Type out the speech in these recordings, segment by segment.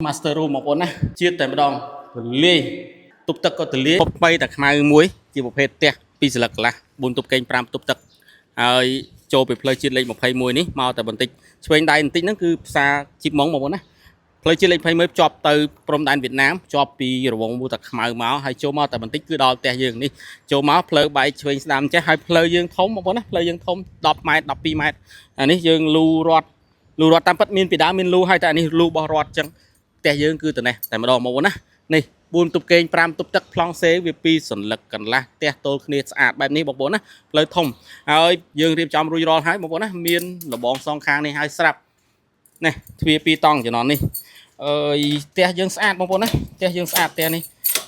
Master room បងប្អូនណាជាតិតែម្ដងទលាយទប់ទឹកក៏ទលាយបីតែខ្មៅមួយជាប្រភេទផ្ទះ2ស្លឹកកន្លះ4ទប់កេង5ទប់ទឹកហើយចូលពីផ្លូវជាតិលេខ21នេះមកតែបន្តិចឆ្វេងដៃបន្តិចហ្នឹងគឺផ្សារជីបម៉ុងបងប្អូនណាផ្លូវជាតិលេខ21ភ្ជាប់ទៅព្រំដែនវៀតណាមភ្ជាប់ពីរវងមូតាខ្មៅមកហើយចូលមកតែបន្តិចគឺដល់ផ្ទះយើងនេះចូលមកផ្លូវបែកឆ្វេងស្ដាំចេះហើយផ្លូវយើងធំបងប្អូនណាផ្លូវយើងធំ10ម៉ែត្រ12ម៉ែត្រអានេះយើងលូរត់តាមពិតមានពីដើមមានលូហើយតែអានេះលូបោះរត់ចឹងផ្ទះយើងគឺតែនេះតែម្ដងបងប្អូនណានេះ4ទប់កេង5ទប់ទឹកប្លង់សេវា2សន្លឹកកន្លះផ្ទះទល់គ្នាស្អាតបែបនេះបងប្អូនណាផ្លូវធំហើយយើងរៀបចំរួចរាល់ហើយបងប្អូនណាមានលបងសងខាងនេះហើយស្រាប់នេះទ្វារ2តង់ចំណននេះផ្ទះយើងស្អាតបងប្អូនណាផ្ទះយើងស្អាតផ្ទះនេះ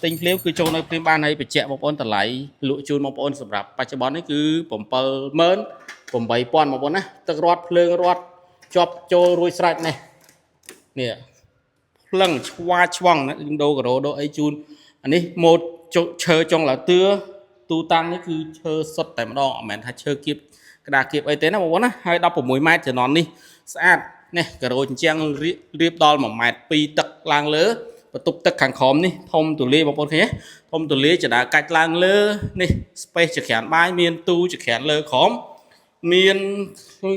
ទិញភ្លាមគឺចូលនៅភ្លាមបានហើយបញ្ជាក់បងប្អូនតម្លៃលក់ជូនបងប្អូនសម្រាប់បច្ចុប្បន្ននេះគឺ78000បងប្អូនណាទឹករត់ភ្លើងរត់ជាប់ចូលរួចស្រេចនេះភ្លឹងឆ្វាឆ្វង់ណាដូការ៉ូដូអីជូនអានេះម៉ូតឈើចុងឡាទឿទូតាំងនេះគឺឈើសុទ្ធតែម្ដងអត់មែនថាឈើគៀបក្តារគៀបអីទេណាបងប្អូនណាហើយ16ម៉ែត្រចំណននេះស្អាតនេះការ៉ូជញ្ជាំងរៀបដល់1ម៉ែត្រ2ទឹកឡើងលើបន្ទប់ទឹកខាងក្រោមនេះធំទូលាយបងប្អូនឃើញទេធំទូលាយចដាកាច់ឡើងលើនេះ space ចក្រានបាយមានទូចក្រានលើក្រោមមាន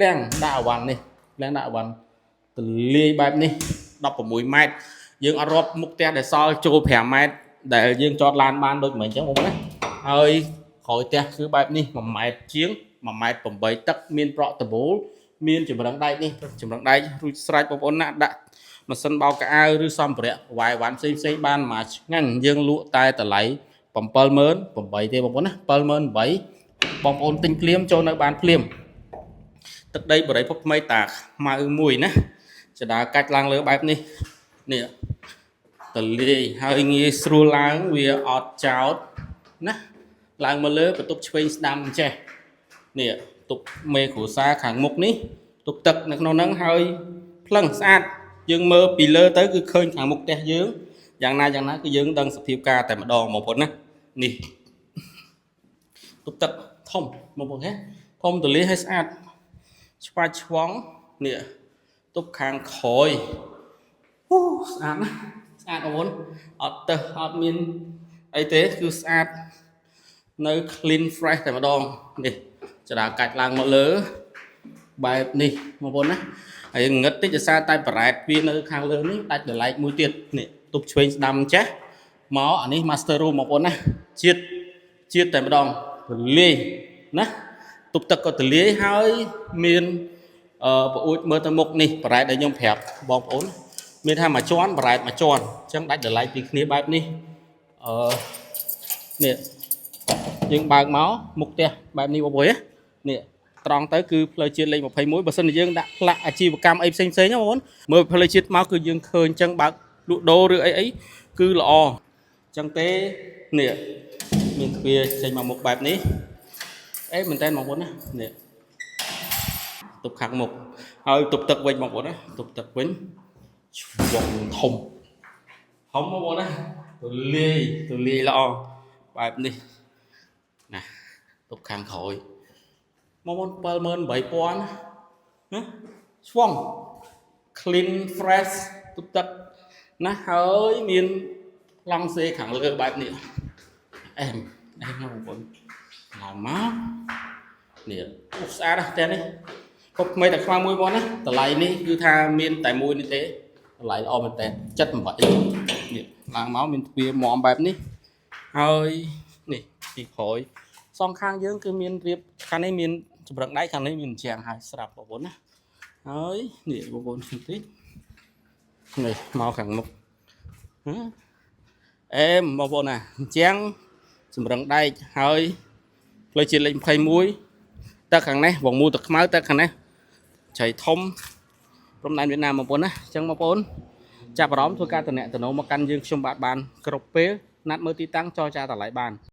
លាងដាក់អវ៉ាន់នេះលាងដាក់អវ៉ាន់ទូលាយបែបនេះ16ម៉ែត្រយើងអត់រាប់មុខផ្ទះដែលសល់ចូល5ម៉ែត្រដែលយើងចតឡានបានដូចមិនអញ្ចឹងបងប្អូនណាហើយក្រោយផ្ទះគឺបែបនេះ1ម៉ែត្រជាង1ម៉ែត្រ8ទឹកមានប្រក់ដបូលមានចម្រឹងដែកនេះចម្រឹងដែករួចស្រេចបងប្អូនណាដាក់ម៉ាស៊ីនបោកកៅអៅឬសម្ភារៈវាយវ៉ាន់ផ្សេងបានមួយឆ្ងាញ់យើងលក់តែតម្លៃ78000ទេបងប្អូនណា78000បងប្អូនទិញភ្លាមចូលនៅបានភ្លាមទឹកដីបរិយាពុកថ្មីតាខ្មៅមួយណាចដាកាច់ឡើងលើបែបនេះនេះតលាយហើយងាយស្រួលឡើងវាអត់ចោតណាឡើងមកលើបន្ទប់ឆ្វេងស្ដាំចេះនេះបន្ទប់មេគ្រួសារខាងមុខនេះបន្ទប់ទឹកនៅក្នុងហ្នឹងហើយភ្លឹងស្អាតយើងមើលពីលើទៅគឺឃើញខាងមុខផ្ទះយើងយ៉ាងណាគឺយើងដឹងសភាពការតែម្ដងបងប្អូនណានេះបន្ទប់ទឹកធំបងប្អូនហ៎ធំតលាយហើយស្អាតឆ្វាច់ឆ្វង់នេះទប់ខាងក្រោយស្អាតណាស់ស្អាតបងប្អូនអត់មានអីទេគឺស្អាតនៅ clean fresh តែម្ដងនេះចដាកាច់ឡើងមកលើបែបនេះបងប្អូនណាហើយងឹតតិចដោយសារតែប្រ៉ែតវានៅខាងលើនេះដាច់ដលែកមួយទៀតនេះទប់ឆ្វេងស្ដាំចេះមកអានេះ master room បងប្អូនណាជាតិតែម្ដងទលាយណាទប់ទឹកក៏ទលាយហើយមានប្អួចមើលទៅមុខនេះប្រ៉ែតដែលខ្ញុំប្រាប់បងប្អូនមានថាមួយជាន់ប្រ៉ែតមួយជាន់អញ្ចឹងដាច់ដលែកពីគ្នាបែបនេះនេះយើងបើកមកមុខផ្ទះបែបនេះបងប្អូននេះត្រង់ទៅគឺផ្លូវជាតិលេខ21បើសិនជាយើងដាក់ផ្លាកអាជីវកម្មអីផ្សេងណាបងប្អូនមើលផ្លូវជាតិមកគឺយើងឃើញអញ្ចឹងបើកលក់ដូរឬអីគឺល្អអញ្ចឹងទេនេះមានទ្វារចេញមកមុខបែបនេះអេមែនតើបងប្អូនណានេះទប់ខាងមុខហើយទប់ទឹកវិញបងប្អូនណាទប់ទឹកវិញឆ្វង់ធំបងប្អូនណាទូលាយល្អបែបនេះណាទប់ខាងក្រោយបងប្អូន78000ណាឆ្វង់ clean fresh ទប់ទឹកណាហើយមានប្លង់សេខាងលើបែបនេះអែមបងប្អូនឡើងមកនេះស្អាតណាស់ផ្ទះនេះពុកថ្មីតែខ្មៅមួយបងណាតម្លៃនេះគឺថាមានតែមួយនេះទេតម្លៃល្អមែនតើ78នេះឡើងមកមានទ្វារមាំបែបនេះហើយនេះពីក្រោយសងខាងយើងគឺមានរៀបខាងនេះមានចម្រឹងដៃខាងនេះមានជាងហើយស្រាប់បងប្អូនណាហើយនេះបងប្អូនតិចនេះមកខាងមុខអេមបងប្អូនណាជាងចម្រឹងដែកហើយផ្លូវជាតិលេខ21ទឹកខាងនេះវងមូទឹកខ្មៅទឹកខាងនេះចៃធំព្រំដែនវៀតណាមបងប្អូនណាអញ្ចឹងបងប្អូនចាប់អារម្មណ៍ធ្វើការតំណែងមកកាន់យើងខ្ញុំបានគ្រប់ពេលណាត់មើលទីតាំងចរចាតម្លៃបាន